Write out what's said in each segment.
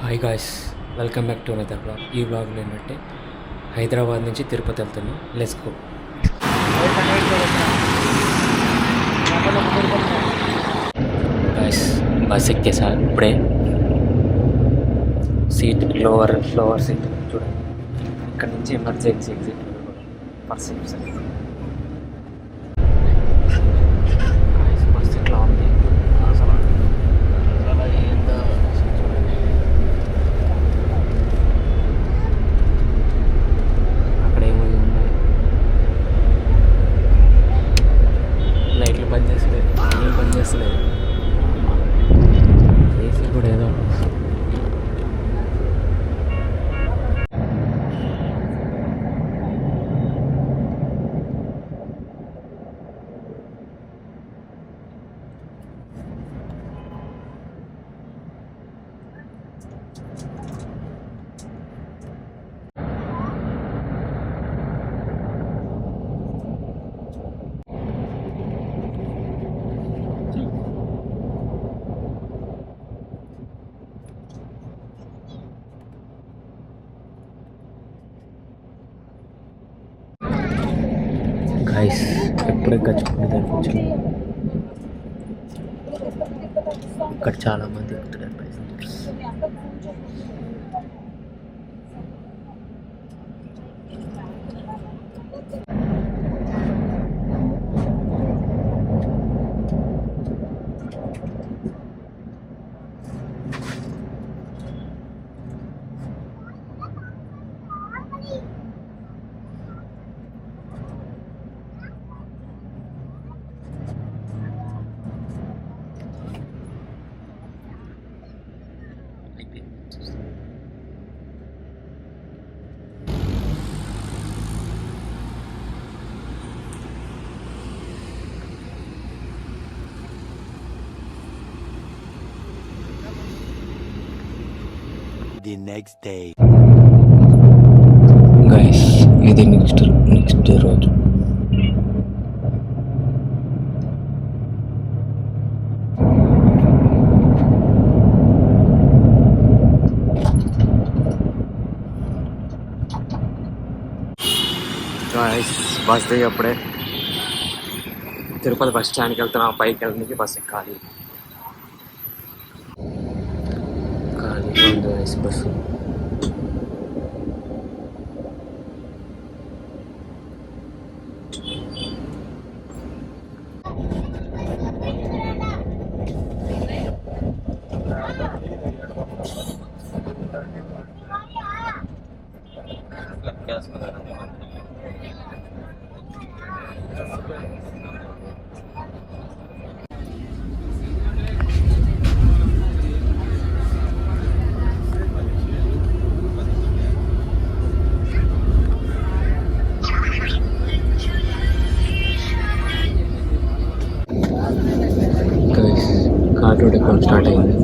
Hi guys, welcome back to another blog. ఈ బ్లాగ్లో ఏంటంటే హైదరాబాద్ నుంచి తిరుపతి వెళ్తున్నాం. Let's go guys. బస్ ఎక్కేసా ఇప్పుడే. సీట్ లోవర్ సీట్ చూడండి. ఇక్కడ నుంచి ఎమర్జెన్సీ ఎగ్జిట్ పర్సెప్స్. బస్ ఇట్లా ఉంది అసలు. అక్కడ ఏమో ఉన్నాయి, లైట్లు బంద్ చేస్తలేదు, ఏం బంద్ చేస్తలేదు. ఏసీ కూడా ఏదో గైస్. ఎప్పుడే గచ్చిపోయిన దగ్గరికి వచ్చాను. ఇక్కడ చాలామంది ఎక్కుతున్నారు passengers. The next day. Guys, ఇది నెక్స్ట్ రోజు. గాయస్, బస్ దిగి అప్పుడే తిరుపతి బస్ స్టాండ్కి వెళ్తున్నాం. పైకి వెళ్ళడానికి బస్ ఎక్కాలి. ఖాళీగా ఉంది guys bus. Guys, car road ఎక్కడ స్టార్ట్ అయింది.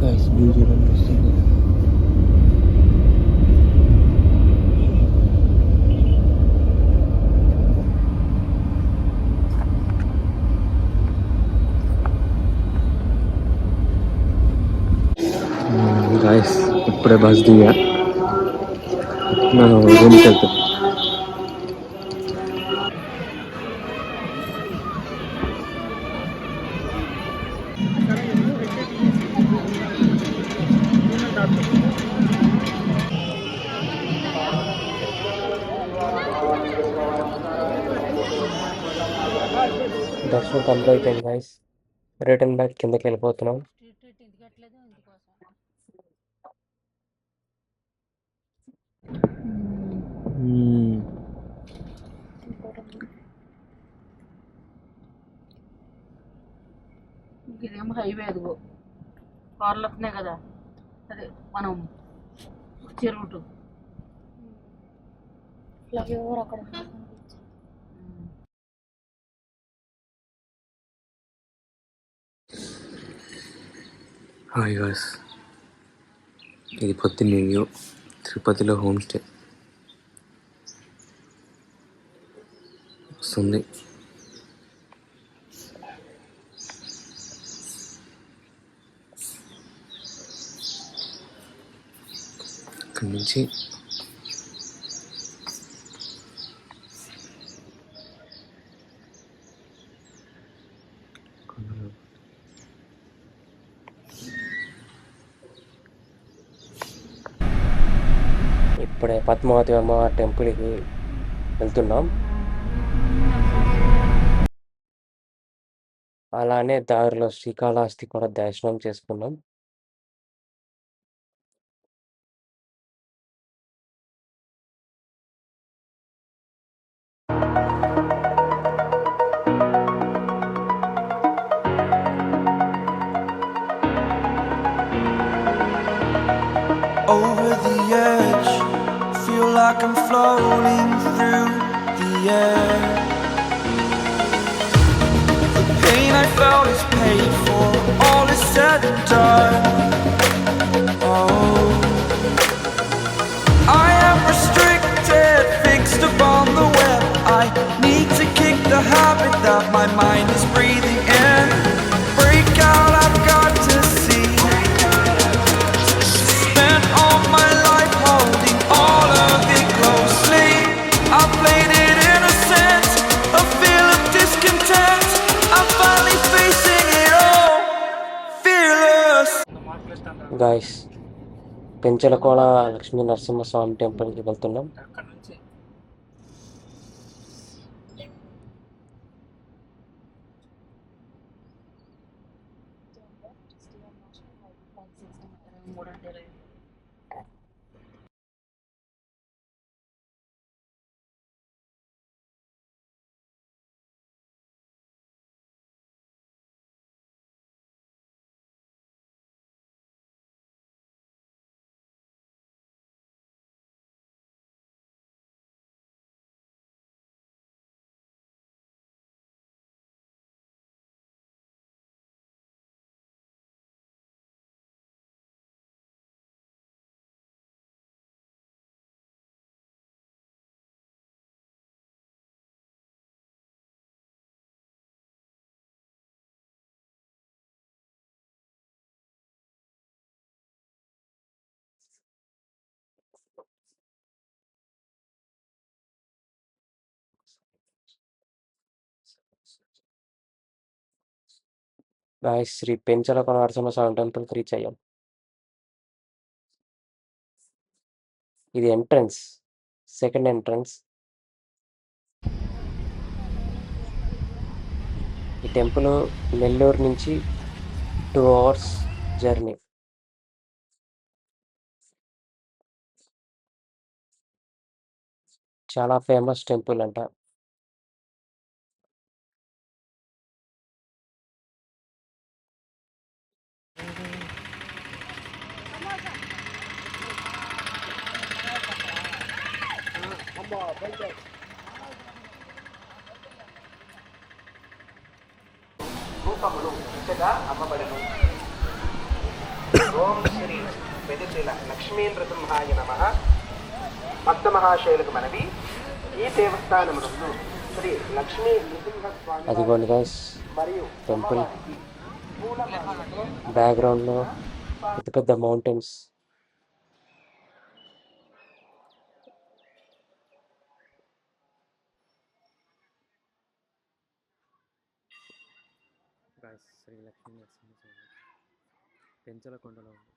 గైస్, వ్యూ చూడండి వస్తుంది. గాయస్, ఇప్పుడే బస్ దిగా నేను రూమ్కి వెళ్తాను. దర్శనం కంప్లీట్ అయిపోయింది గైస్. రిటర్న్ బ్యాక్ కిందకి వెళ్ళిపోతున్నాం. ఇదేమో హైవే, అదిగో కార్లు వస్తున్నాయి కదా, అదే మనం వచ్చే రూటు. హాయ్ గాయ్స్, ఇది పొద్దున్న వ్యూ. తిరుపతిలో హోమ్ స్టే. వస్తుంది. ఇక్కడి నుంచి ఇప్పుడే పద్మావతి అమ్మ టెంపుల్కి వెళ్తున్నాం. అలానే దారిలో శ్రీకాళహస్తి కూడా దర్శనం చేసుకున్నాం. Over the edge, feel like I'm floating through the air. The pain I felt is paid for, all is said and done. Oh, I am restricted, fixed upon the web. I need to kick the habit that my mind is breathing in. Break out, I've got to see. Spent all my life holding all of it closely. I played it innocent, a feel of discontent. I'm finally facing it all, fearless. Guys, Penchalakona Lakshmi Narasimhaswamy టెంపుల్కి వెళ్తున్నాం. Guys, Shri Penchalakona Narasimhaswamy టెంపుల్కి reach అయ్యాం. ఇది entrance, second entrance. ఈ temple Nellore నుంచి 2 hours journey. చాలా famous temple అంట. రూపములు ఇంతగా అమ్మబడను. ఓం శ్రీ పెదశీల లక్ష్మీ నృసింహాయ నమః. భక్త మహాశయులకు మనవి, ఈ దేవస్థానమునందు శ్రీ లక్ష్మీ నృసింహస్వామి అదిగోండి గాయస్, మరియు టెంపుల్ పూలమాలతో బ్యాక్గ్రౌండ్లో పెద్ద పెద్ద మౌంటైన్స్. శ్రీ లక్ష్మీ నరసింహస్వామి పెంచలకొండలో ఉంది.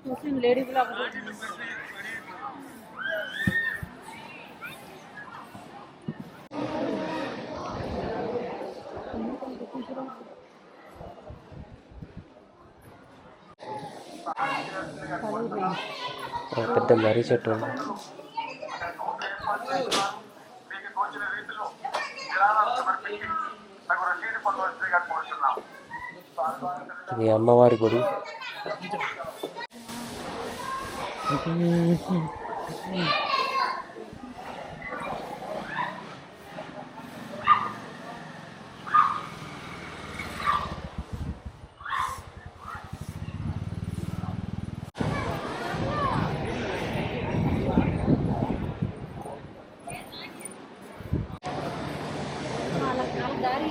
ముస్లిం లేడీ బ్లాగ్ పెద్ద మర్రి చెట్టు ఉంది. ఇది అమ్మవారి గుడి. దారి